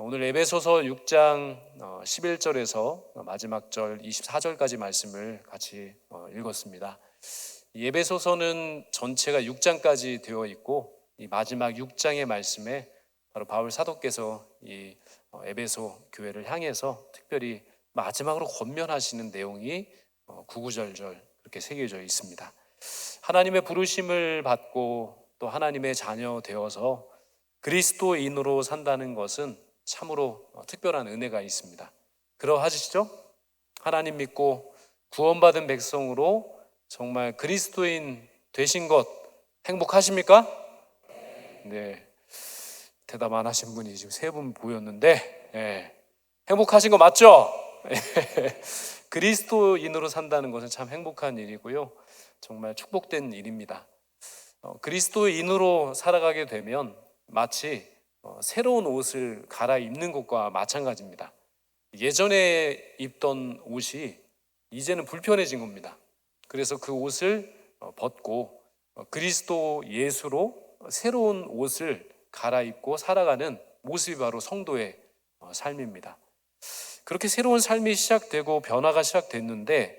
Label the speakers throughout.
Speaker 1: 오늘 에베소서 6장 11절에서 마지막 절 24절까지 말씀을 같이 읽었습니다. 이 에베소서는 전체가 6장까지 되어 있고 이 마지막 6장의 말씀에 바로 바울 사도께서 이 에베소 교회를 향해서 특별히 마지막으로 권면하시는 내용이 구구절절 그렇게 새겨져 있습니다. 하나님의 부르심을 받고 또 하나님의 자녀 되어서 그리스도인으로 산다는 것은 참으로 특별한 은혜가 있습니다. 그러하시죠? 하나님 믿고 구원받은 백성으로 정말 그리스도인 되신 것 행복하십니까? 네, 대답 안 하신 분이 지금 세 분 보였는데 행복하신 거 맞죠? 그리스도인으로 산다는 것은 참 행복한 일이고요, 정말 축복된 일입니다. 그리스도인으로 살아가게 되면 마치 새로운 옷을 갈아입는 것과 마찬가지입니다. 예전에 입던 옷이 이제는 불편해진 겁니다. 그래서 그 옷을 벗고 그리스도 예수로 새로운 옷을 갈아입고 살아가는 모습이 바로 성도의 삶입니다. 그렇게 새로운 삶이 시작되고 변화가 시작됐는데,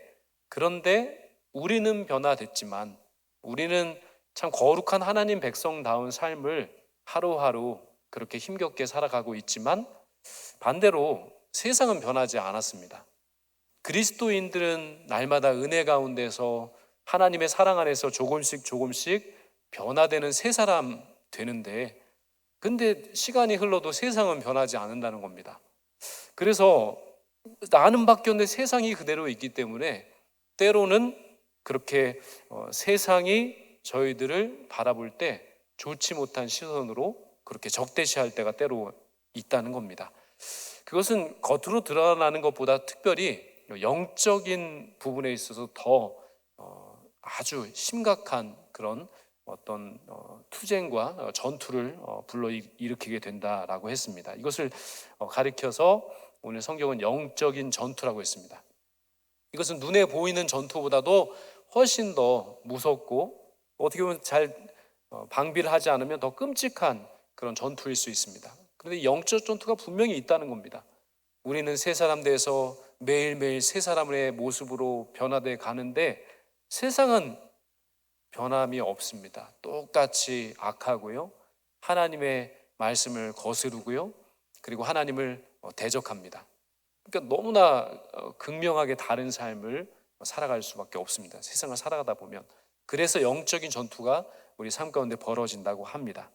Speaker 1: 그런데 우리는 변화됐지만 우리는 참 거룩한 하나님 백성다운 삶을 하루하루 그렇게 힘겹게 살아가고 있지만 반대로 세상은 변하지 않았습니다. 그리스도인들은 날마다 은혜 가운데서 하나님의 사랑 안에서 조금씩 변화되는 새 사람 되는데, 근데 시간이 흘러도 세상은 변하지 않는다는 겁니다. 그래서 나는 바뀌었는데 세상이 그대로 있기 때문에 때로는 그렇게 세상이 저희들을 바라볼 때 좋지 못한 시선으로 그렇게 적대시할 때가 때로 있다는 겁니다. 그것은 겉으로 드러나는 것보다 특별히 영적인 부분에 있어서 더 아주 심각한 그런 어떤 투쟁과 전투를 불러일으키게 된다라고 했습니다. 이것을 가리켜서 오늘 성경은 영적인 전투라고 했습니다. 이것은 눈에 보이는 전투보다도 훨씬 더 무섭고 어떻게 보면 잘 방비를 하지 않으면 더 끔찍한 그런 전투일 수 있습니다. 그런데 영적 전투가 분명히 있다는 겁니다. 우리는 새 사람 돼서 매일매일 새 사람의 모습으로 변화돼 가는데 세상은 변함이 없습니다. 똑같이 악하고요, 하나님의 말씀을 거스르고요, 그리고 하나님을 대적합니다. 그러니까 너무나 극명하게 다른 삶을 살아갈 수밖에 없습니다. 세상을 살아가다 보면. 그래서 영적인 전투가 우리 삶 가운데 벌어진다고 합니다.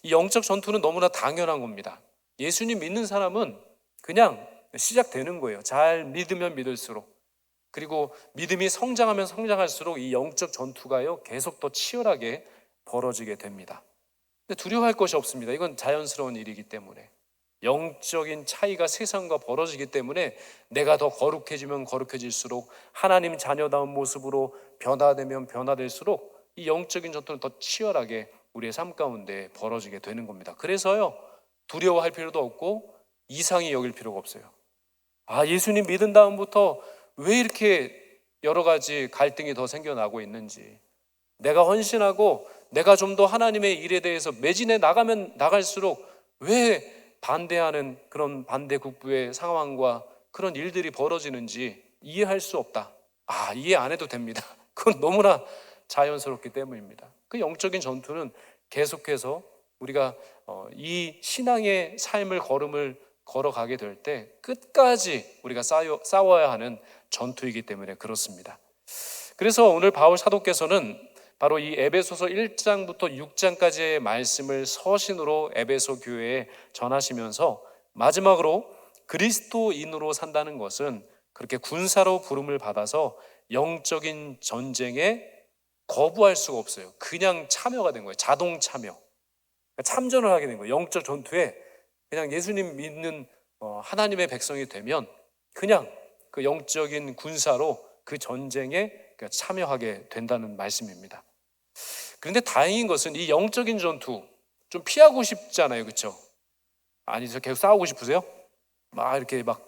Speaker 1: 이 영적 전투는 너무나 당연한 겁니다. 예수님 믿는 사람은 그냥 시작되는 거예요. 잘 믿으면 믿을수록, 그리고 믿음이 성장하면 성장할수록 이 영적 전투가요 계속 더 치열하게 벌어지게 됩니다. 근데 두려워할 것이 없습니다. 이건 자연스러운 일이기 때문에, 영적인 차이가 세상과 벌어지기 때문에 내가 더 거룩해지면 거룩해질수록, 하나님 자녀다운 모습으로 변화되면 변화될수록 이 영적인 전투는 더 치열하게 우리의 삶 가운데 벌어지게 되는 겁니다. 그래서요, 두려워할 필요도 없고 이상히 여길 필요가 없어요. 예수님 믿은 다음부터 왜 이렇게 여러 가지 갈등이 더 생겨나고 있는지, 내가 헌신하고 내가 좀 더 하나님의 일에 대해서 매진해 나가면 나갈수록 왜 반대하는 그런 반대국부의 상황과 그런 일들이 벌어지는지 이해할 수 없다. 이해 안 해도 됩니다. 그건 너무나 자연스럽기 때문입니다. 그 영적인 전투는 계속해서 우리가 이 신앙의 삶을 걸어가게 될 때 끝까지 우리가 싸워야 하는 전투이기 때문에 그렇습니다. 그래서 오늘 바울 사도께서는 바로 이 에베소서 1장부터 6장까지의 말씀을 서신으로 에베소 교회에 전하시면서 마지막으로 그리스도인으로 산다는 것은 그렇게 군사로 부름을 받아서 영적인 전쟁에 거부할 수가 없어요. 그냥 참여가 된 거예요. 자동 참여. 참전을 하게 된 거예요. 영적 전투에 그냥 예수님 믿는 하나님의 백성이 되면 그냥 그 영적인 군사로 그 전쟁에 참여하게 된다는 말씀입니다. 그런데 다행인 것은 이 영적인 전투 좀 피하고 싶잖아요, 그렇죠? 아니죠? 계속 싸우고 싶으세요? 이렇게 막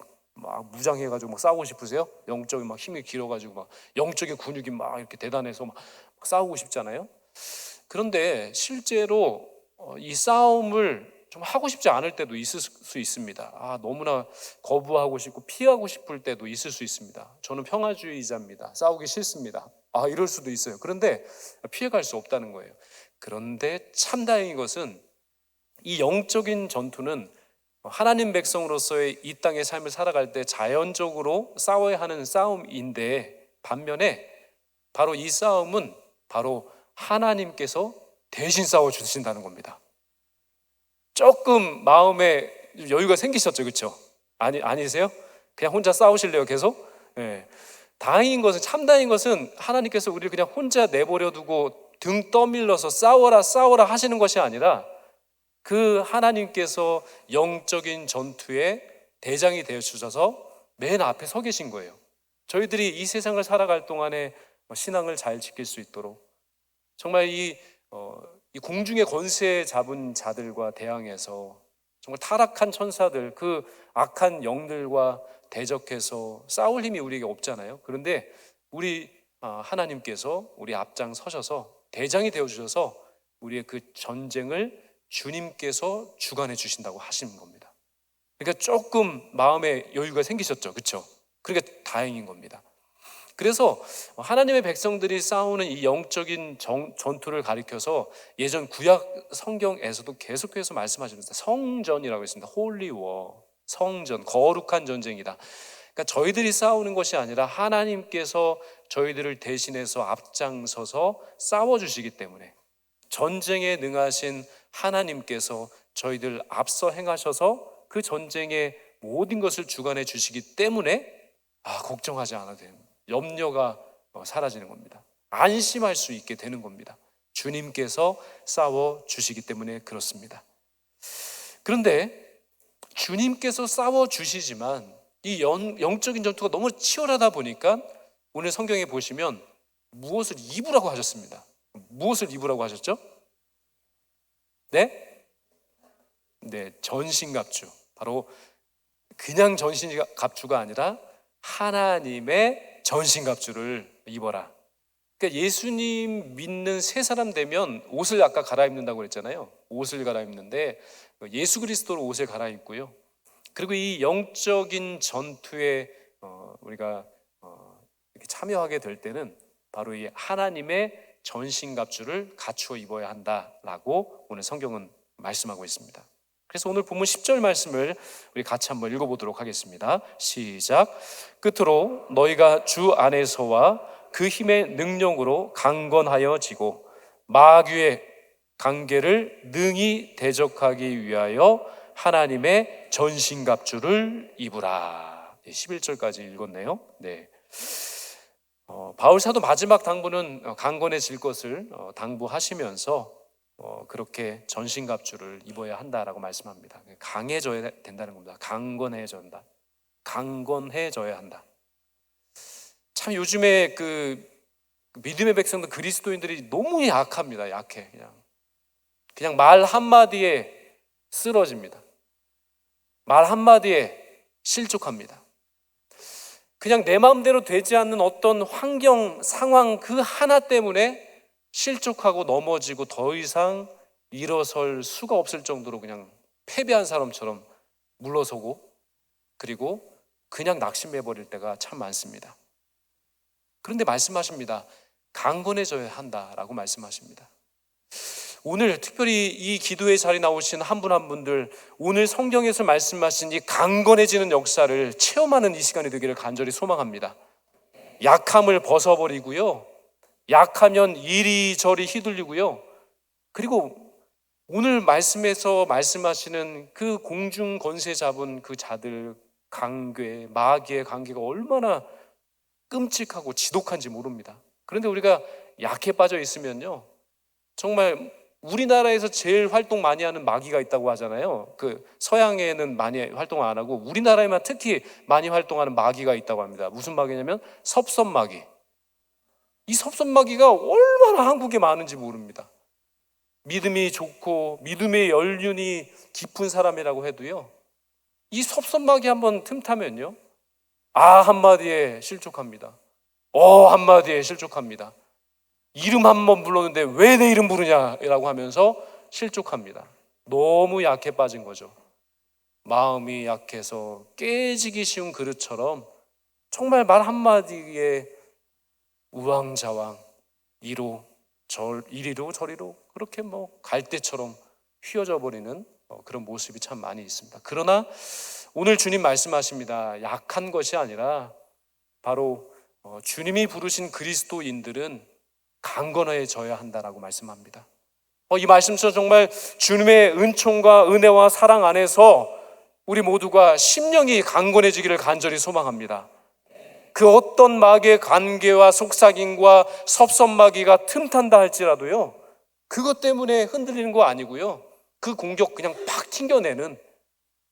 Speaker 1: 무장해가지고 막 싸우고 싶으세요? 영적인 막 힘이 길어가지고 막 영적인 근육이 막 이렇게 대단해서 막 싸우고 싶잖아요. 그런데 실제로 이 싸움을 정말 하고 싶지 않을 때도 있을 수 있습니다. 너무나 거부하고 싶고 피하고 싶을 때도 있을 수 있습니다. 저는 평화주의자입니다. 싸우기 싫습니다. 이럴 수도 있어요. 그런데 피해갈 수 없다는 거예요. 그런데 참 다행인 것은 이 영적인 전투는 하나님 백성으로서의 이 땅의 삶을 살아갈 때 자연적으로 싸워야 하는 싸움인데, 반면에 바로 이 싸움은 바로 하나님께서 대신 싸워주신다는 겁니다. 조금 마음에 여유가 생기셨죠? 그렇죠? 아니세요? 그냥 혼자 싸우실래요? 계속? 네. 다행인 것은, 참다행인 것은 하나님께서 우리를 그냥 혼자 내버려 두고 등 떠밀러서 싸워라 하시는 것이 아니라 그 하나님께서 영적인 전투의 대장이 되어 주셔서 맨 앞에 서 계신 거예요. 저희들이 이 세상을 살아갈 동안에 신앙을 잘 지킬 수 있도록 정말 이 공중의 권세 잡은 자들과 대항해서 정말 타락한 천사들, 그 악한 영들과 대적해서 싸울 힘이 우리에게 없잖아요. 그런데 우리 하나님께서 우리 앞장 서셔서 대장이 되어 주셔서 우리의 그 전쟁을 주님께서 주관해 주신다고 하시는 겁니다. 그러니까 조금 마음에 여유가 생기셨죠? 그렇죠? 그러니까 다행인 겁니다. 그래서 하나님의 백성들이 싸우는 이 영적인 전투를 가리켜서 예전 구약 성경에서도 계속해서 말씀하십니다. 성전이라고 했습니다. 홀리 워, 성전, 거룩한 전쟁이다. 그러니까 저희들이 싸우는 것이 아니라 하나님께서 저희들을 대신해서 앞장서서 싸워주시기 때문에, 전쟁에 능하신 하나님께서 저희들 앞서 행하셔서 그 전쟁의 모든 것을 주관해 주시기 때문에 걱정하지 않아도 돼요. 염려가 사라지는 겁니다. 안심할 수 있게 되는 겁니다. 주님께서 싸워 주시기 때문에 그렇습니다. 그런데 주님께서 싸워 주시지만 이 영적인 전투가 너무 치열하다 보니까 오늘 성경에 보시면 무엇을 입으라고 하셨습니다. 무엇을 입으라고 하셨죠? 네? 전신갑주. 바로 그냥 전신갑주가 아니라 하나님의 전신갑주를 입어라. 그러니까 예수님 믿는 새 사람 되면 옷을 아까 갈아입는다고 그랬잖아요. 옷을 갈아입는데 예수 그리스도로 옷을 갈아입고요. 그리고 이 영적인 전투에 우리가 이렇게 참여하게 될 때는 바로 이 하나님의 전신갑주를 갖추어 입어야 한다라고 오늘 성경은 말씀하고 있습니다. 그래서 오늘 본문 10절 말씀을 우리 같이 한번 읽어보도록 하겠습니다. 시작. 끝으로 너희가 주 안에서와 그 힘의 능력으로 강건하여지고 마귀의 관계를 능히 대적하기 위하여 하나님의 전신갑주를 입으라. 11절까지 읽었네요. 네. 바울 사도 마지막 당부는 강건해질 것을 당부하시면서 그렇게 전신갑주를 입어야 한다라고 말씀합니다. 강해져야 된다는 겁니다. 강건해져야 한다. 참 요즘에 그 믿음의 백성들, 그리스도인들이 너무 약합니다. 약해. 그냥 말 한마디에 쓰러집니다. 말 한마디에 실족합니다. 그냥 내 마음대로 되지 않는 어떤 환경, 상황 그 하나 때문에 실족하고 넘어지고 더 이상 일어설 수가 없을 정도로 그냥 패배한 사람처럼 물러서고, 그리고 그냥 낙심해버릴 때가 참 많습니다. 그런데 말씀하십니다. 강건해져야 한다라고 말씀하십니다. 오늘 특별히 이 기도의 자리에 나오신 한 분 한 분들, 오늘 성경에서 말씀하신 이 강건해지는 역사를 체험하는 이 시간이 되기를 간절히 소망합니다. 약함을 벗어버리고요, 약하면 이리저리 휘둘리고요, 그리고 오늘 말씀에서 말씀하시는 그 공중 권세 잡은 그 자들 관계, 마귀의 관계가 얼마나 끔찍하고 지독한지 모릅니다. 그런데 우리가 약해 빠져 있으면요, 정말 우리나라에서 제일 활동 많이 하는 마귀가 있다고 하잖아요. 그 서양에는 많이 활동 안 하고 우리나라에만 특히 많이 활동하는 마귀가 있다고 합니다. 무슨 마귀냐면 섭섭마귀. 이 섭섭마귀가 얼마나 한국에 많은지 모릅니다. 믿음이 좋고 믿음의 연륜이 깊은 사람이라고 해도요, 이 섭섭마귀 한번 틈타면요, 한마디에 실족합니다. 한마디에 실족합니다. 이름 한 번 불렀는데 왜 내 이름 부르냐라고 하면서 실족합니다. 너무 약해 빠진 거죠. 마음이 약해서 깨지기 쉬운 그릇처럼 정말 말 한마디에 우왕좌왕 이리로 저리로 그렇게 갈대처럼 휘어져 버리는 그런 모습이 참 많이 있습니다. 그러나 오늘 주님 말씀하십니다. 약한 것이 아니라 바로 주님이 부르신 그리스도인들은 강건해져야 한다라고 말씀합니다. 이 말씀처럼 정말 주님의 은총과 은혜와 사랑 안에서 우리 모두가 심령이 강건해지기를 간절히 소망합니다. 그 어떤 마귀의 관계와 속삭임과 섭섭마귀가 틈탄다 할지라도요, 그것 때문에 흔들리는 거 아니고요, 그 공격 그냥 팍 튕겨내는,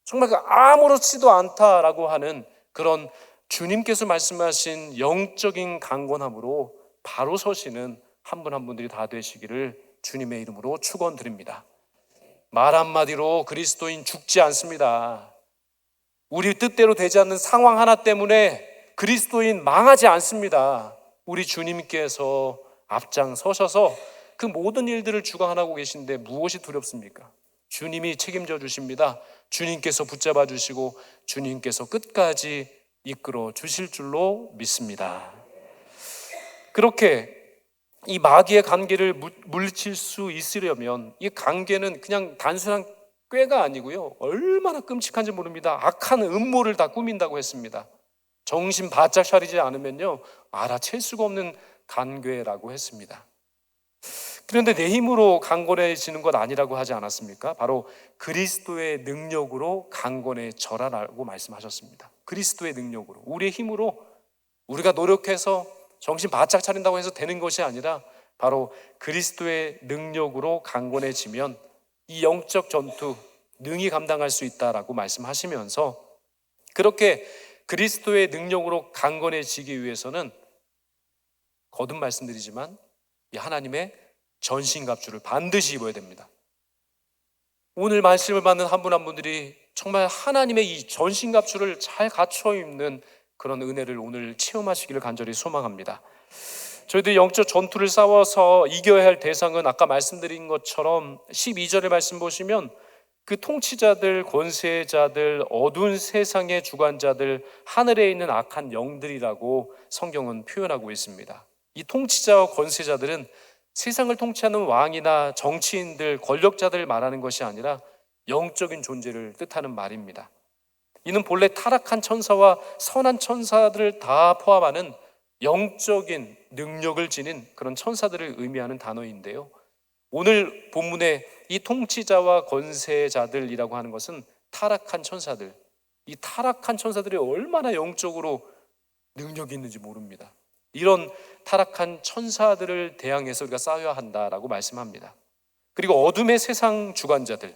Speaker 1: 정말 아무렇지도 않다라고 하는 그런 주님께서 말씀하신 영적인 강건함으로 바로 서시는 한 분 한 분들이 다 되시기를 주님의 이름으로 축원드립니다. 말 한마디로 그리스도인 죽지 않습니다. 우리 뜻대로 되지 않는 상황 하나 때문에 그리스도인 망하지 않습니다. 우리 주님께서 앞장서셔서 그 모든 일들을 주관하고 계신데 무엇이 두렵습니까? 주님이 책임져 주십니다. 주님께서 붙잡아 주시고 주님께서 끝까지 이끌어 주실 줄로 믿습니다. 그렇게 이 마귀의 관계를 물리칠 수 있으려면 이 관계는 그냥 단순한 꾀가 아니고요, 얼마나 끔찍한지 모릅니다. 악한 음모를 다 꾸민다고 했습니다. 정신 바짝 차리지 않으면요, 알아챌 수가 없는 관계라고 했습니다. 그런데 내 힘으로 강건해지는 것 아니라고 하지 않았습니까? 바로 그리스도의 능력으로 강건해져라라고 말씀하셨습니다. 그리스도의 능력으로, 우리의 힘으로 우리가 노력해서 정신 바짝 차린다고 해서 되는 것이 아니라 바로 그리스도의 능력으로 강건해지면 이 영적 전투 능히 감당할 수 있다라고 말씀하시면서, 그렇게 그리스도의 능력으로 강건해지기 위해서는 거듭 말씀드리지만 이 하나님의 전신갑주를 반드시 입어야 됩니다. 오늘 말씀을 받는 한 분 한 분들이 정말 하나님의 이 전신갑주를 잘 갖춰 입는 그런 은혜를 오늘 체험하시기를 간절히 소망합니다. 저희들이 영적 전투를 싸워서 이겨야 할 대상은 아까 말씀드린 것처럼 12절의 말씀 보시면 그 통치자들, 권세자들, 어두운 세상의 주관자들, 하늘에 있는 악한 영들이라고 성경은 표현하고 있습니다. 이 통치자와 권세자들은 세상을 통치하는 왕이나 정치인들, 권력자들을 말하는 것이 아니라 영적인 존재를 뜻하는 말입니다. 이는 본래 타락한 천사와 선한 천사들을 다 포함하는 영적인 능력을 지닌 그런 천사들을 의미하는 단어인데요, 오늘 본문의 이 통치자와 권세자들이라고 하는 것은 타락한 천사들, 이 타락한 천사들이 얼마나 영적으로 능력이 있는지 모릅니다. 이런 타락한 천사들을 대항해서 우리가 싸워야 한다라고 말씀합니다. 그리고 어둠의 세상 주관자들,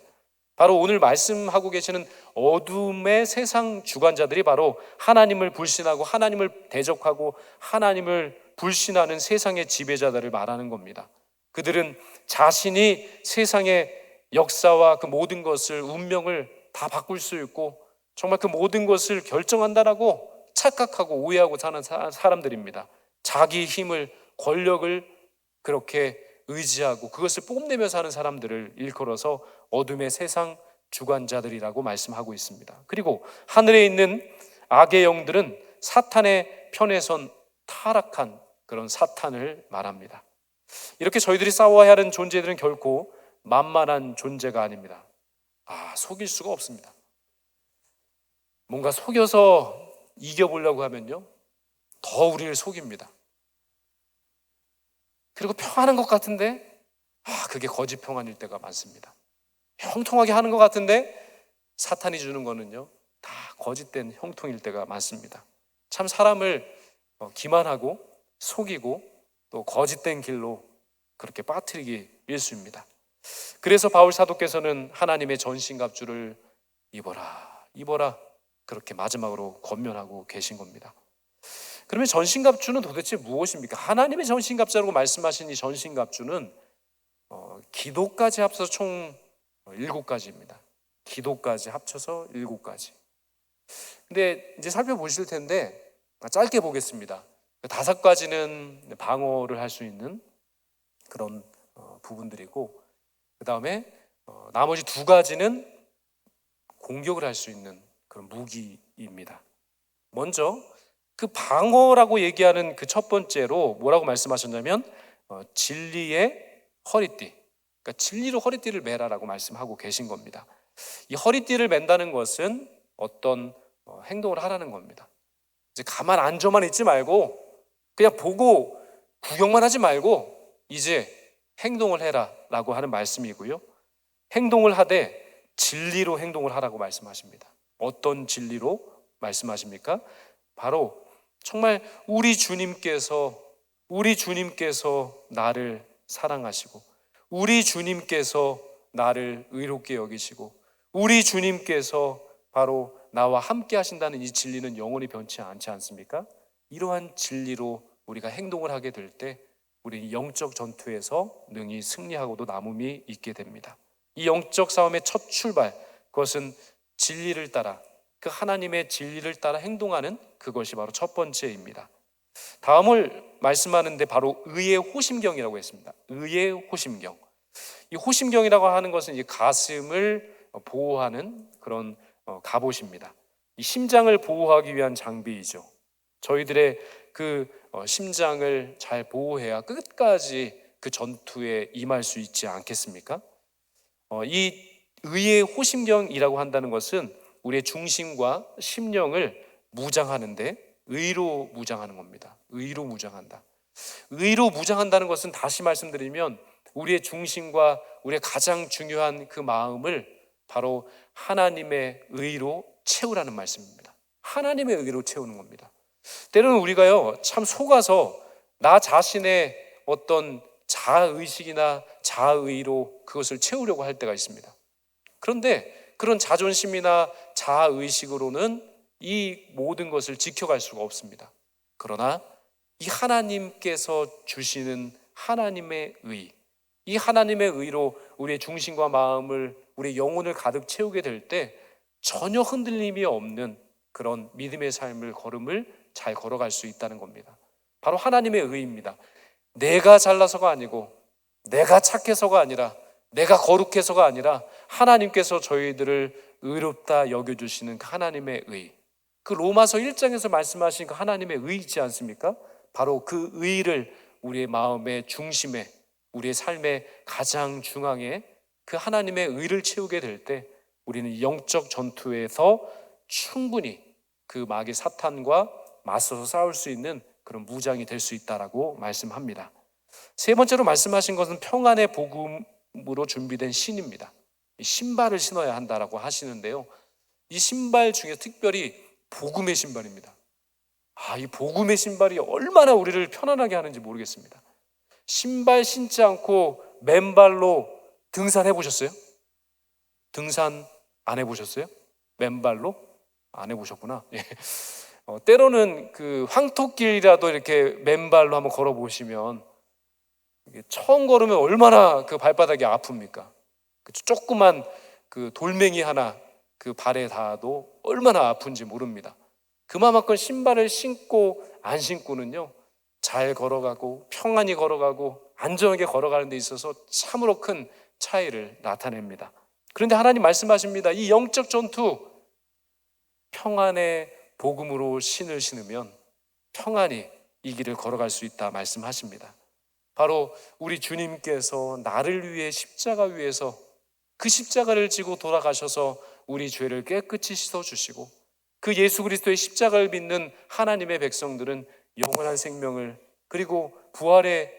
Speaker 1: 바로 오늘 말씀하고 계시는 어둠의 세상 주관자들이 바로 하나님을 불신하고 하나님을 대적하고 하나님을 불신하는 세상의 지배자들을 말하는 겁니다. 그들은 자신이 세상의 역사와 그 모든 것을, 운명을 다 바꿀 수 있고 정말 그 모든 것을 결정한다라고 착각하고 오해하고 사는 사람들입니다. 자기 힘을, 권력을 그렇게 의지하고 그것을 뽐내며 사는 사람들을 일컬어서 어둠의 세상 주관자들이라고 말씀하고 있습니다. 그리고 하늘에 있는 악의 영들은 사탄의 편에 선 타락한 그런 사탄을 말합니다. 이렇게 저희들이 싸워야 하는 존재들은 결코 만만한 존재가 아닙니다. 속일 수가 없습니다. 뭔가 속여서 이겨보려고 하면요, 더 우리를 속입니다. 그리고 평안한 것 같은데 그게 거짓 평안일 때가 많습니다. 형통하게 하는 것 같은데 사탄이 주는 거는요, 다 거짓된 형통일 때가 많습니다. 참 사람을 기만하고 속이고 또 거짓된 길로 그렇게 빠뜨리기 일쑤입니다. 그래서 바울 사도께서는 하나님의 전신갑주를 입어라 그렇게 마지막으로 권면하고 계신 겁니다. 그러면 전신갑주는 도대체 무엇입니까? 하나님의 전신갑주라고 말씀하신 이 전신갑주는 기도까지 합쳐서 총 7가지입니다. 기도까지 합쳐서 7가지. 근데 이제 살펴보실 텐데 짧게 보겠습니다. 5가지는 방어를 할 수 있는 그런 부분들이고, 그 다음에 나머지 두 가지는 공격을 할 수 있는 그런 무기입니다. 먼저 그 방어라고 얘기하는 그 첫 번째로 뭐라고 말씀하셨냐면 진리의 허리띠, 그러니까 진리로 허리띠를 매라라고 말씀하고 계신 겁니다. 이 허리띠를 맨다는 것은 어떤 행동을 하라는 겁니다. 이제 가만 앉아만 있지 말고 그냥 보고 구경만 하지 말고 이제 행동을 해라라고 하는 말씀이고요. 행동을 하되 진리로 행동을 하라고 말씀하십니다. 어떤 진리로 말씀하십니까? 바로 정말 우리 주님께서 나를 사랑하시고 우리 주님께서 나를 의롭게 여기시고 우리 주님께서 바로 나와 함께 하신다는 이 진리는 영원히 변치 않지 않습니까? 이러한 진리로 우리가 행동을 하게 될 때 우리 영적 전투에서 능히 승리하고도 남음이 있게 됩니다. 이 영적 싸움의 첫 출발, 그것은 진리를 따라, 그 하나님의 진리를 따라 행동하는 그것이 바로 첫 번째입니다. 다음을 말씀하는데 바로 의의 호심경이라고 했습니다. 의의 호심경. 이 호심경이라고 하는 것은 이 가슴을 보호하는 그런 갑옷입니다. 이 심장을 보호하기 위한 장비이죠. 저희들의 그 심장을 잘 보호해야 끝까지 그 전투에 임할 수 있지 않겠습니까? 이 의의 호심경이라고 한다는 것은 우리의 중심과 심령을 무장하는데 의로 무장하는 겁니다. 의로 무장한다. 의로 무장한다는 것은 다시 말씀드리면 우리의 중심과 우리의 가장 중요한 그 마음을 바로 하나님의 의로 채우라는 말씀입니다. 하나님의 의로 채우는 겁니다. 때로는 우리가요 참 속아서 나 자신의 어떤 자아의식이나 자아의로 그것을 채우려고 할 때가 있습니다. 그런데 그런 자존심이나 자아의식으로는 이 모든 것을 지켜갈 수가 없습니다. 그러나 이 하나님께서 주시는 하나님의 의, 이 하나님의 의로 우리의 중심과 마음을, 우리의 영혼을 가득 채우게 될 때 전혀 흔들림이 없는 그런 믿음의 삶을 걸음을 잘 걸어갈 수 있다는 겁니다. 바로 하나님의 의입니다. 내가 잘나서가 아니고 내가 착해서가 아니라 내가 거룩해서가 아니라 하나님께서 저희들을 의롭다 여겨주시는 그 하나님의 의, 그 로마서 1장에서 말씀하신 그 하나님의 의이지 않습니까? 바로 그 의를 우리의 마음의 중심에, 우리의 삶의 가장 중앙에 그 하나님의 의를 채우게 될 때 우리는 영적 전투에서 충분히 그 마귀 사탄과 맞서서 싸울 수 있는 그런 무장이 될 수 있다라고 말씀합니다. 세 번째로 말씀하신 것은 평안의 복음으로 준비된 신입니다. 신발을 신어야 한다라고 하시는데요, 이 신발 중에 특별히 복음의 신발입니다. 이 복음의 신발이 얼마나 우리를 편안하게 하는지 모르겠습니다. 신발 신지 않고 맨발로 등산해 보셨어요? 등산 안 해보셨어요? 맨발로? 안 해보셨구나. 예. 때로는 그 황토길이라도 이렇게 맨발로 한번 걸어보시면 처음 걸으면 얼마나 그 발바닥이 아픕니까? 조그만 그 돌멩이 하나 그 발에 닿아도 얼마나 아픈지 모릅니다. 그만큼 신발을 신고 안 신고는요 잘 걸어가고 평안히 걸어가고 안전하게 걸어가는 데 있어서 참으로 큰 차이를 나타냅니다. 그런데 하나님 말씀하십니다. 이 영적 전투, 평안의 복음으로 신을 신으면 평안히 이 길을 걸어갈 수 있다 말씀하십니다. 바로 우리 주님께서 나를 위해 십자가 위에서 그 십자가를 지고 돌아가셔서 우리 죄를 깨끗이 씻어주시고 그 예수 그리스도의 십자가를 믿는 하나님의 백성들은 영원한 생명을, 그리고 부활의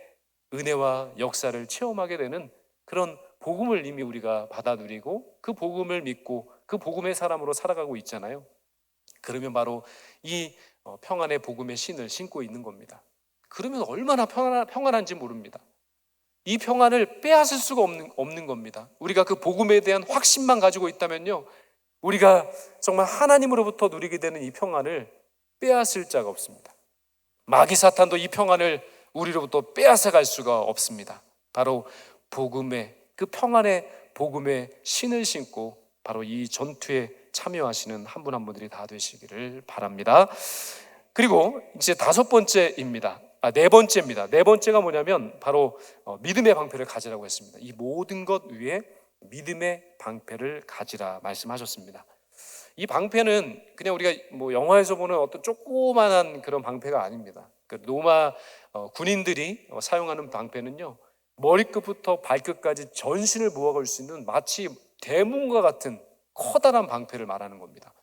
Speaker 1: 은혜와 역사를 체험하게 되는 그런 복음을 이미 우리가 받아 누리고 그 복음을 믿고 그 복음의 사람으로 살아가고 있잖아요. 그러면 바로 이 평안의 복음의 신을 신고 있는 겁니다. 그러면 얼마나 평안한지 모릅니다. 이 평안을 빼앗을 수가 없는 겁니다. 우리가 그 복음에 대한 확신만 가지고 있다면요, 우리가 정말 하나님으로부터 누리게 되는 이 평안을 빼앗을 자가 없습니다. 마귀 사탄도 이 평안을 우리로부터 빼앗아갈 수가 없습니다. 바로 복음의, 그 평안의 복음의 신을 신고 바로 이 전투에 참여하시는 한 분 한 분들이 다 되시기를 바랍니다. 그리고 이제 네 번째입니다. 네 번째가 뭐냐면 바로 믿음의 방패를 가지라고 했습니다. 이 모든 것 위에 믿음의 방패를 가지라 말씀하셨습니다. 이 방패는 그냥 우리가 뭐 영화에서 보는 어떤 조그만한 그런 방패가 아닙니다. 그 로마 군인들이 사용하는 방패는요, 머리끝부터 발끝까지 전신을 보호할 수 있는 마치 대문과 같은 커다란 방패를 말하는 겁니다.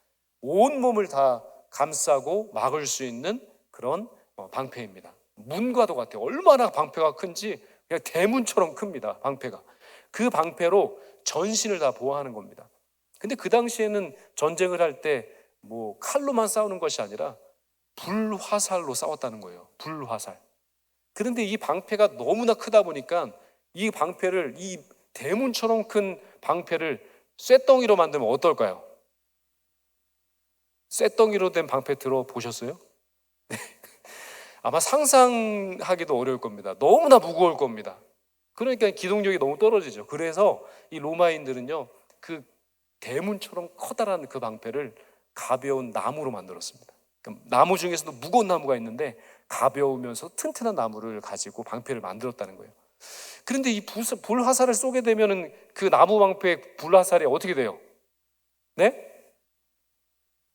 Speaker 1: 온 몸을 다 감싸고 막을 수 있는 그런 방패입니다. 문과도 같아요. 얼마나 방패가 큰지 그냥 대문처럼 큽니다. 방패가. 그 방패로 전신을 다 보호하는 겁니다. 근데 그 당시에는 전쟁을 할 때 뭐 칼로만 싸우는 것이 아니라 불화살로 싸웠다는 거예요. 불화살. 그런데 이 방패가 너무나 크다 보니까 이 방패를, 이 대문처럼 큰 방패를 쇳덩이로 만들면 어떨까요? 쇳덩이로 된 방패 들어보셨어요? 아마 상상하기도 어려울 겁니다. 너무나 무거울 겁니다. 그러니까 기동력이 너무 떨어지죠. 그래서 이 로마인들은요, 그 대문처럼 커다란 그 방패를 가벼운 나무로 만들었습니다. 나무 중에서도 무거운 나무가 있는데 가벼우면서 튼튼한 나무를 가지고 방패를 만들었다는 거예요. 그런데 이 불화살을 쏘게 되면은 그 나무 방패 불화살이 어떻게 돼요? 네?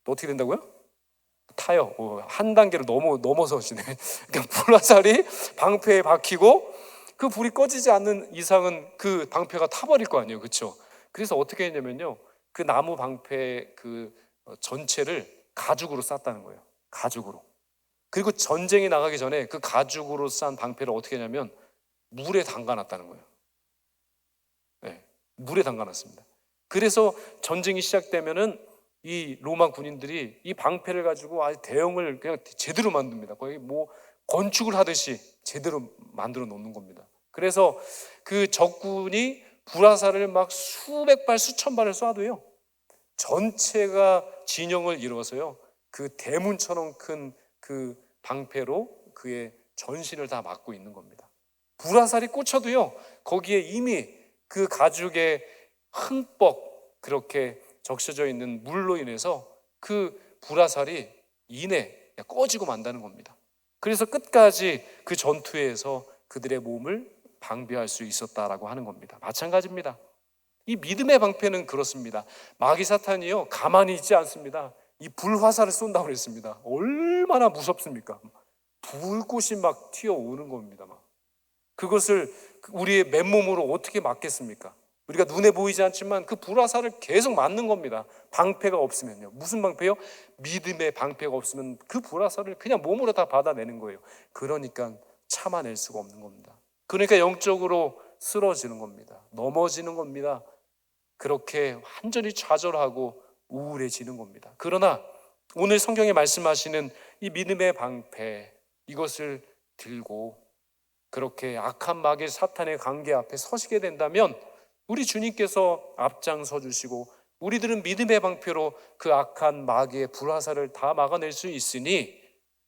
Speaker 1: 어떻게 된다고요? 타요. 한 단계를 넘어서시네. 그러니까 불화살이 방패에 박히고 그 불이 꺼지지 않는 이상은 그 방패가 타버릴 거 아니에요, 그렇죠? 그래서 어떻게 했냐면요, 그 나무 방패 그 전체를 가죽으로 쌌다는 거예요. 가죽으로. 그리고 전쟁에 나가기 전에 그 가죽으로 싼 방패를 어떻게 했냐면 물에 담가놨다는 거예요. 네, 물에 담가놨습니다. 그래서 전쟁이 시작되면은 이 로마 군인들이 이 방패를 가지고 아주 대형을 그냥 제대로 만듭니다. 거의 뭐 건축을 하듯이 제대로 만들어 놓는 겁니다. 그래서 그 적군이 불화살을 막 수백 발 수천 발을 쏴도요, 전체가 진영을 이루어서요, 그 대문처럼 큰 그 방패로 그의 전신을 다 막고 있는 겁니다. 불화살이 꽂혀도요, 거기에 이미 그 가죽에 흠뻑 그렇게 적셔져 있는 물로 인해서 그 불화살이 이내 꺼지고 만다는 겁니다. 그래서 끝까지 그 전투에서 그들의 몸을 방비할 수 있었다라고 하는 겁니다. 마찬가지입니다. 이 믿음의 방패는 그렇습니다. 마귀 사탄이요, 가만히 있지 않습니다. 이 불화살을 쏜다고 그랬습니다. 얼마나 무섭습니까? 불꽃이 막 튀어오는 겁니다. 막. 그것을 우리의 맨몸으로 어떻게 막겠습니까? 우리가 눈에 보이지 않지만 그 불화살을 계속 맞는 겁니다. 방패가 없으면요. 무슨 방패요? 믿음의 방패가 없으면 그 불화살을 그냥 몸으로 다 받아내는 거예요. 그러니까 참아낼 수가 없는 겁니다. 그러니까 영적으로 쓰러지는 겁니다. 넘어지는 겁니다. 그렇게 완전히 좌절하고 우울해지는 겁니다. 그러나 오늘 성경에 말씀하시는 이 믿음의 방패, 이것을 들고 그렇게 악한 마귀 사탄의 관계 앞에 서시게 된다면 우리 주님께서 앞장서 주시고 우리들은 믿음의 방패로 그 악한 마귀의 불화살을 다 막아낼 수 있으니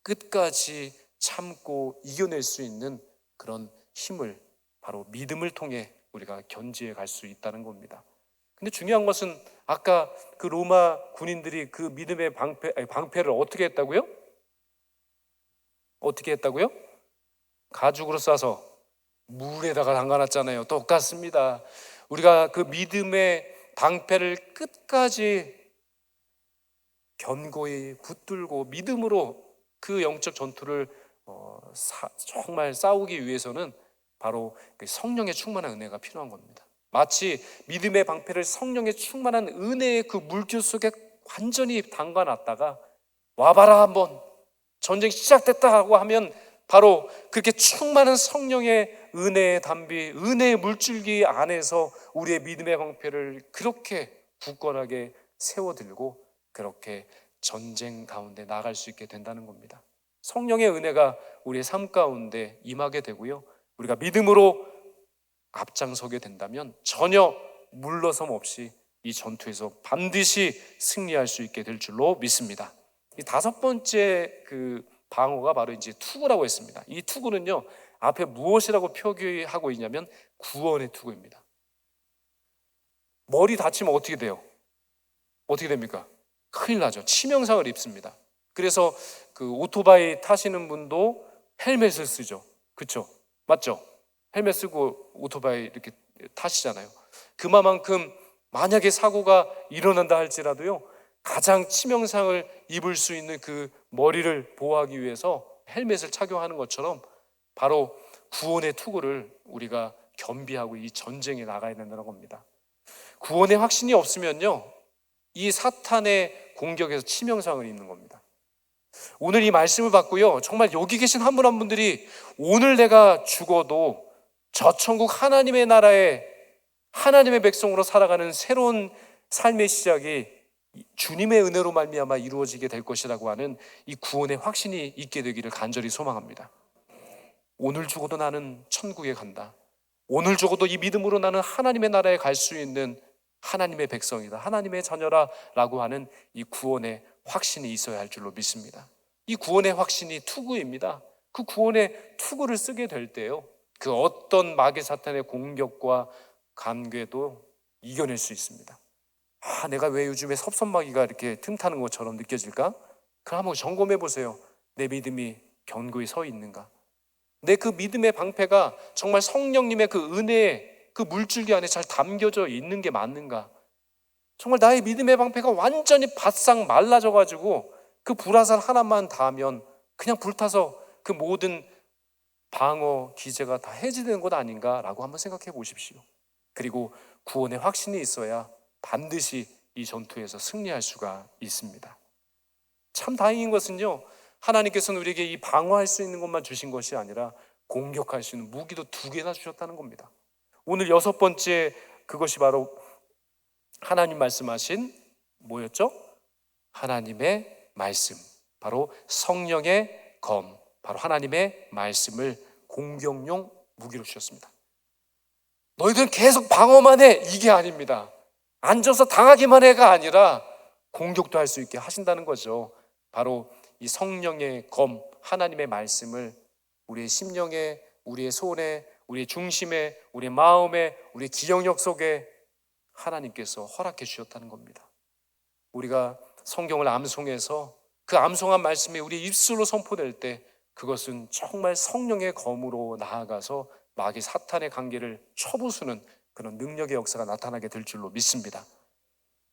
Speaker 1: 끝까지 참고 이겨낼 수 있는 그런 힘을 바로 믿음을 통해 우리가 견지해 갈 수 있다는 겁니다. 근데 중요한 것은 아까 그 로마 군인들이 그 믿음의 방패를 어떻게 했다고요? 어떻게 했다고요? 가죽으로 싸서 물에다가 담가놨잖아요. 똑같습니다. 우리가 그 믿음의 방패를 끝까지 견고히 붙들고 믿음으로 그 영적 전투를 정말 싸우기 위해서는 바로 성령의 충만한 은혜가 필요한 겁니다. 마치 믿음의 방패를 성령의 충만한 은혜의 그 물길 속에 완전히 담가놨다가 와봐라 한번 전쟁 시작됐다 하고 하면 바로 그렇게 충만한 성령의 은혜의 담비, 은혜의 물줄기 안에서 우리의 믿음의 방패를 그렇게 굳건하게 세워들고 그렇게 전쟁 가운데 나갈 수 있게 된다는 겁니다. 성령의 은혜가 우리의 삶 가운데 임하게 되고요, 우리가 믿음으로 앞장서게 된다면 전혀 물러섬 없이 이 전투에서 반드시 승리할 수 있게 될 줄로 믿습니다. 이 다섯 번째 그 방어가 바로 이제 투구라고 했습니다. 이 투구는요, 앞에 무엇이라고 표기하고 있냐면 구원의 투구입니다. 머리 다치면 어떻게 돼요? 어떻게 됩니까? 큰일 나죠. 치명상을 입습니다. 그래서 그 오토바이 타시는 분도 헬멧을 쓰죠. 그렇죠? 맞죠? 헬멧 쓰고 오토바이 이렇게 타시잖아요. 그만큼 만약에 사고가 일어난다 할지라도요, 가장 치명상을 입을 수 있는 그 머리를 보호하기 위해서 헬멧을 착용하는 것처럼 바로 구원의 투구를 우리가 겸비하고 이 전쟁에 나가야 된다는 겁니다. 구원의 확신이 없으면요, 이 사탄의 공격에서 치명상을 입는 겁니다. 오늘 이 말씀을 받고요, 정말 여기 계신 한 분 한 분들이 오늘 내가 죽어도 저 천국 하나님의 나라에 하나님의 백성으로 살아가는 새로운 삶의 시작이 주님의 은혜로 말미암아 이루어지게 될 것이라고 하는 이 구원의 확신이 있게 되기를 간절히 소망합니다. 오늘 죽어도 나는 천국에 간다. 오늘 죽어도 이 믿음으로 나는 하나님의 나라에 갈 수 있는 하나님의 백성이다, 하나님의 자녀라 라고 하는 이 구원의 확신이 있어야 할 줄로 믿습니다. 이 구원의 확신이 투구입니다. 그 구원의 투구를 쓰게 될 때요, 그 어떤 마귀 사탄의 공격과 관계도 이겨낼 수 있습니다. 내가 왜 요즘에 섭섭마귀가 이렇게 틈타는 것처럼 느껴질까? 그럼 한번 점검해 보세요. 내 믿음이 견고히 서 있는가? 내 그 믿음의 방패가 정말 성령님의 그 은혜의 그 물줄기 안에 잘 담겨져 있는 게 맞는가? 정말 나의 믿음의 방패가 완전히 바싹 말라져 가지고 그 불화살 하나만 닿으면 그냥 불타서 그 모든 방어 기제가 다 해지되는 것 아닌가라고 한번 생각해 보십시오. 그리고 구원의 확신이 있어야 반드시 이 전투에서 승리할 수가 있습니다. 참 다행인 것은요, 하나님께서는 우리에게 이 방어할 수 있는 것만 주신 것이 아니라 공격할 수 있는 무기도 2개나 주셨다는 겁니다. 오늘 6번째, 그것이 바로 하나님 말씀하신 뭐였죠? 하나님의 말씀, 바로 성령의 검, 바로 하나님의 말씀을 공격용 무기로 주셨습니다. 너희들은 계속 방어만 해, 이게 아닙니다. 앉아서 당하기만 해가 아니라 공격도 할 수 있게 하신다는 거죠. 바로 이 성령의 검, 하나님의 말씀을 우리의 심령에, 우리의 손에, 우리의 중심에, 우리의 마음에, 우리의 기억력 속에 하나님께서 허락해 주셨다는 겁니다. 우리가 성경을 암송해서 그 암송한 말씀이 우리 입술로 선포될 때 그것은 정말 성령의 검으로 나아가서 마귀 사탄의 관계를 쳐부수는 그런 능력의 역사가 나타나게 될 줄로 믿습니다.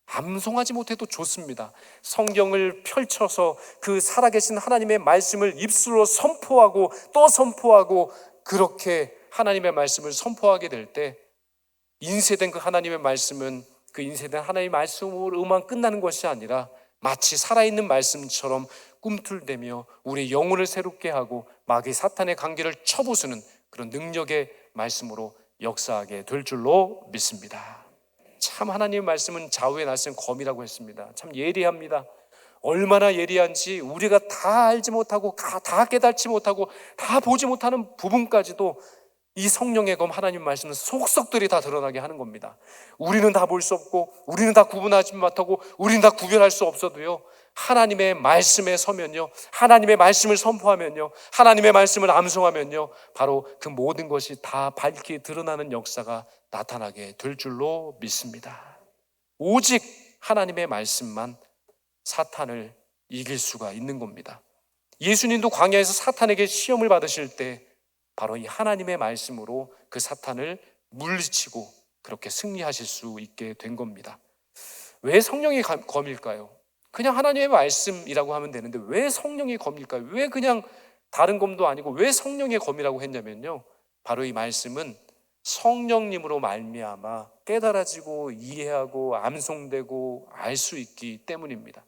Speaker 1: 암송하지 못해도 좋습니다. 성경을 펼쳐서 그 살아계신 하나님의 말씀을 입술로 선포하고 또 선포하고, 그렇게 하나님의 말씀을 선포하게 될 때 인쇄된 그 하나님의 말씀은 그 인쇄된 하나님의 말씀으로만 끝나는 것이 아니라 마치 살아있는 말씀처럼 꿈틀대며 우리의 영혼을 새롭게 하고 마귀 사탄의 관계를 쳐부수는 그런 능력의 말씀으로 역사하게 될 줄로 믿습니다. 참 하나님의 말씀은 좌우에 날선 검이라고 했습니다. 참 예리합니다. 얼마나 예리한지 우리가 다 알지 못하고 다 깨닫지 못하고 다 보지 못하는 부분까지도 이 성령의 검 하나님 말씀은 속속들이 다 드러나게 하는 겁니다. 우리는 다 볼 수 없고 우리는 다 구분하지 못하고 우리는 다 구별할 수 없어도요, 하나님의 말씀에 서면요, 하나님의 말씀을 선포하면요, 하나님의 말씀을 암송하면요, 바로 그 모든 것이 다 밝게 드러나는 역사가 나타나게 될 줄로 믿습니다. 오직 하나님의 말씀만 사탄을 이길 수가 있는 겁니다. 예수님도 광야에서 사탄에게 시험을 받으실 때 바로 이 하나님의 말씀으로 그 사탄을 물리치고 그렇게 승리하실 수 있게 된 겁니다. 왜 성령의 검일까요? 그냥 하나님의 말씀이라고 하면 되는데 왜 성령의 검일까요? 왜 그냥 다른 검도 아니고 왜 성령의 검이라고 했냐면요, 바로 이 말씀은 성령님으로 말미암아 깨달아지고 이해하고 암송되고 알 수 있기 때문입니다.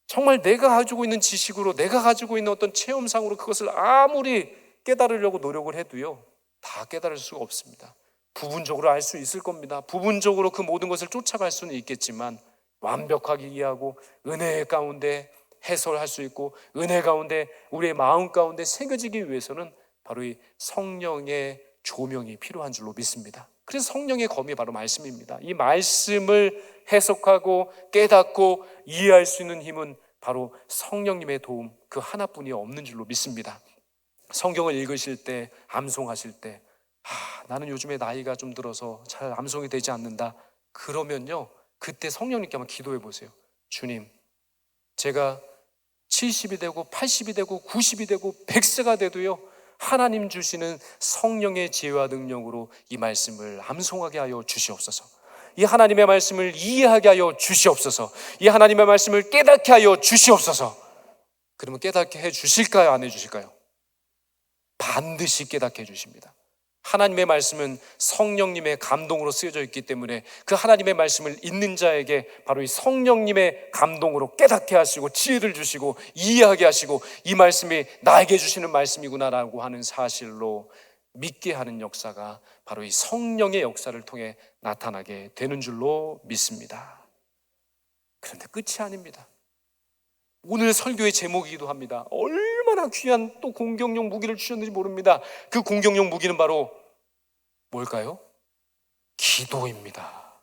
Speaker 1: 정말 내가 가지고 있는 지식으로, 내가 가지고 있는 어떤 체험상으로 그것을 아무리 깨달으려고 노력을 해도요, 다 깨달을 수가 없습니다. 부분적으로 알 수 있을 겁니다. 부분적으로 그 모든 것을 쫓아갈 수는 있겠지만 완벽하게 이해하고 은혜 가운데 해설할 수 있고 은혜 가운데 우리의 마음 가운데 새겨지기 위해서는 바로 이 성령의 조명이 필요한 줄로 믿습니다. 그래서 성령의 검이 바로 말씀입니다. 이 말씀을 해석하고 깨닫고 이해할 수 있는 힘은 바로 성령님의 도움 그 하나뿐이 없는 줄로 믿습니다. 성경을 읽으실 때, 암송하실 때, 나는 요즘에 나이가 좀 들어서 잘 암송이 되지 않는다, 그러면요, 그때 성령님께 한번 기도해 보세요. 주님, 제가 70이 되고 80이 되고 90이 되고 100세가 돼도요, 하나님 주시는 성령의 지혜와 능력으로 이 말씀을 암송하게 하여 주시옵소서. 이 하나님의 말씀을 이해하게 하여 주시옵소서. 이 하나님의 말씀을 깨닫게 하여 주시옵소서. 그러면 깨닫게 해 주실까요? 안 해 주실까요? 반드시 깨닫게 해 주십니다. 하나님의 말씀은 성령님의 감동으로 쓰여져 있기 때문에 그 하나님의 말씀을 읽는 자에게 바로 이 성령님의 감동으로 깨닫게 하시고 지혜를 주시고 이해하게 하시고 이 말씀이 나에게 주시는 말씀이구나라고 하는 사실로 믿게 하는 역사가 바로 이 성령의 역사를 통해 나타나게 되는 줄로 믿습니다. 그런데 끝이 아닙니다. 오늘 설교의 제목이기도 합니다. 얼마나 귀한 또 공격용 무기를 주셨는지 모릅니다. 그 공격용 무기는 바로 뭘까요? 기도입니다.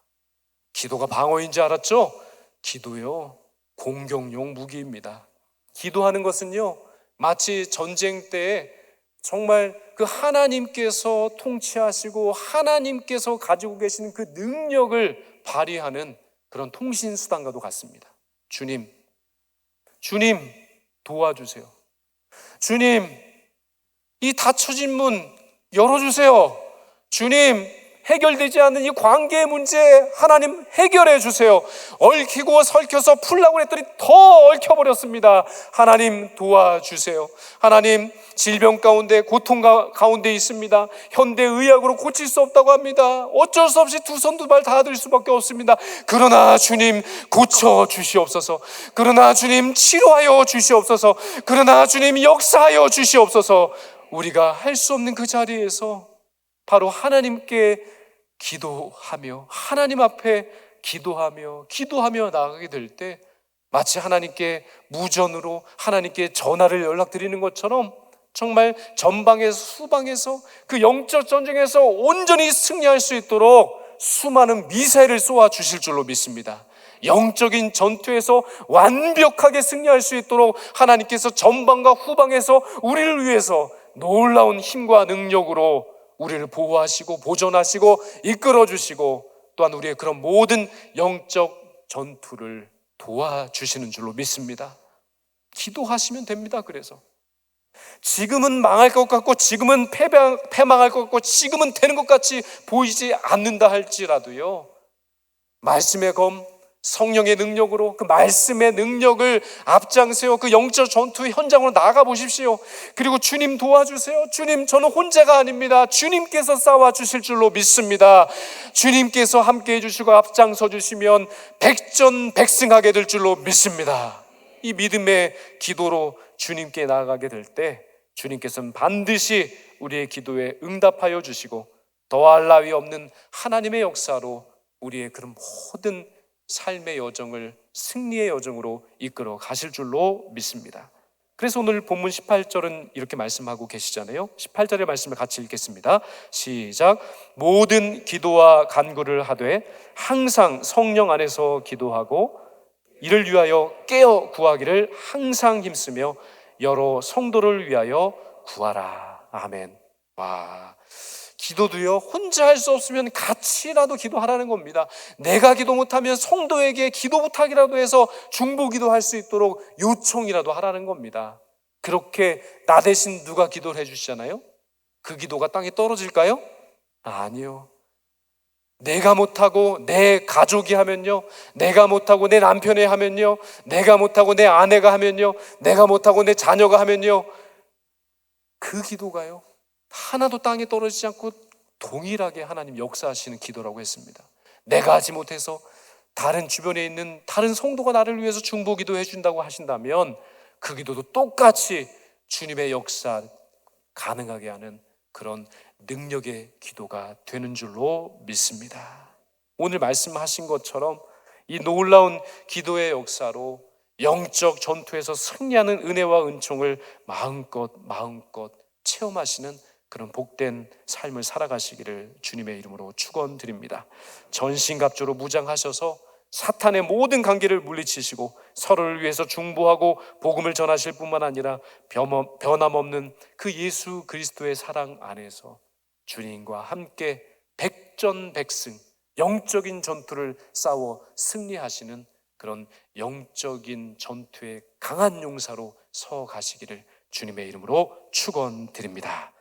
Speaker 1: 기도가 방어인 줄 알았죠? 기도요, 공격용 무기입니다. 기도하는 것은요, 마치 전쟁 때 정말 그 하나님께서 통치하시고 하나님께서 가지고 계시는 그 능력을 발휘하는 그런 통신수단과도 같습니다. 주님 도와주세요. 주님, 이 닫혀진 문 열어주세요. 주님, 해결되지 않는 이 관계의 문제 하나님 해결해 주세요. 얽히고 설켜서 풀라고 했더니 더 얽혀버렸습니다. 하나님 도와주세요. 하나님, 질병 가운데 고통 가운데 있습니다. 현대의학으로 고칠 수 없다고 합니다. 어쩔 수 없이 두 손 두 발 다 들 수밖에 없습니다. 그러나 주님 고쳐 주시옵소서. 그러나 주님 치료하여 주시옵소서. 그러나 주님 역사하여 주시옵소서. 우리가 할 수 없는 그 자리에서 바로 하나님께 기도하며 하나님 앞에 기도하며 나아가게 될 때 마치 하나님께 무전으로 하나님께 전화를 연락드리는 것처럼 정말 전방에서 수방에서 그 영적 전쟁에서 온전히 승리할 수 있도록 수많은 미사일을 쏘아 주실 줄로 믿습니다. 영적인 전투에서 완벽하게 승리할 수 있도록 하나님께서 전방과 후방에서 우리를 위해서 놀라운 힘과 능력으로 우리를 보호하시고 보존하시고 이끌어주시고 또한 우리의 그런 모든 영적 전투를 도와주시는 줄로 믿습니다. 기도하시면 됩니다. 그래서 지금은 망할 것 같고 지금은 패망할 것 같고 지금은 되는 것 같이 보이지 않는다 할지라도요, 말씀의 검 성령의 능력으로 그 말씀의 능력을 앞장세워 그 영적 전투 현장으로 나가 보십시오. 그리고 주님 도와주세요. 주님, 저는 혼자가 아닙니다. 주님께서 싸워 주실 줄로 믿습니다. 주님께서 함께 해주시고 앞장서 주시면 백전백승하게 될 줄로 믿습니다. 이 믿음의 기도로 주님께 나아가게 될 때 주님께서는 반드시 우리의 기도에 응답하여 주시고 더할 나위 없는 하나님의 역사로 우리의 그런 모든 삶의 여정을 승리의 여정으로 이끌어 가실 줄로 믿습니다. 그래서 오늘 본문 18절은 이렇게 말씀하고 계시잖아요. 18절의 말씀을 같이 읽겠습니다. 시작. 모든 기도와 간구를 하되 항상 성령 안에서 기도하고 이를 위하여 깨어 구하기를 항상 힘쓰며 여러 성도를 위하여 구하라. 아멘. 와, 기도도요, 혼자 할 수 없으면 같이라도 기도하라는 겁니다. 내가 기도 못하면 성도에게 기도 부탁이라도 해서 중보기도 할 수 있도록 요청이라도 하라는 겁니다. 그렇게 나 대신 누가 기도를 해주시잖아요. 그 기도가 땅에 떨어질까요? 아니요. 내가 못하고 내 가족이 하면요, 내가 못하고 내 남편이 하면요, 내가 못하고 내 아내가 하면요, 내가 못하고 내 자녀가 하면요, 그 기도가요 하나도 땅에 떨어지지 않고 동일하게 하나님 역사하시는 기도라고 했습니다. 내가 하지 못해서 다른 주변에 있는 다른 성도가 나를 위해서 중보기도 해준다고 하신다면 그 기도도 똑같이 주님의 역사 가능하게 하는 그런 능력의 기도가 되는 줄로 믿습니다. 오늘 말씀하신 것처럼 이 놀라운 기도의 역사로 영적 전투에서 승리하는 은혜와 은총을 마음껏 체험하시는 그런 복된 삶을 살아가시기를 주님의 이름으로 축원드립니다. 전신갑주로 무장하셔서 사탄의 모든 관계를 물리치시고 서로를 위해서 중보하고 복음을 전하실 뿐만 아니라 변함없는 그 예수 그리스도의 사랑 안에서 주님과 함께 백전백승 영적인 전투를 싸워 승리하시는 그런 영적인 전투의 강한 용사로 서 가시기를 주님의 이름으로 축원드립니다.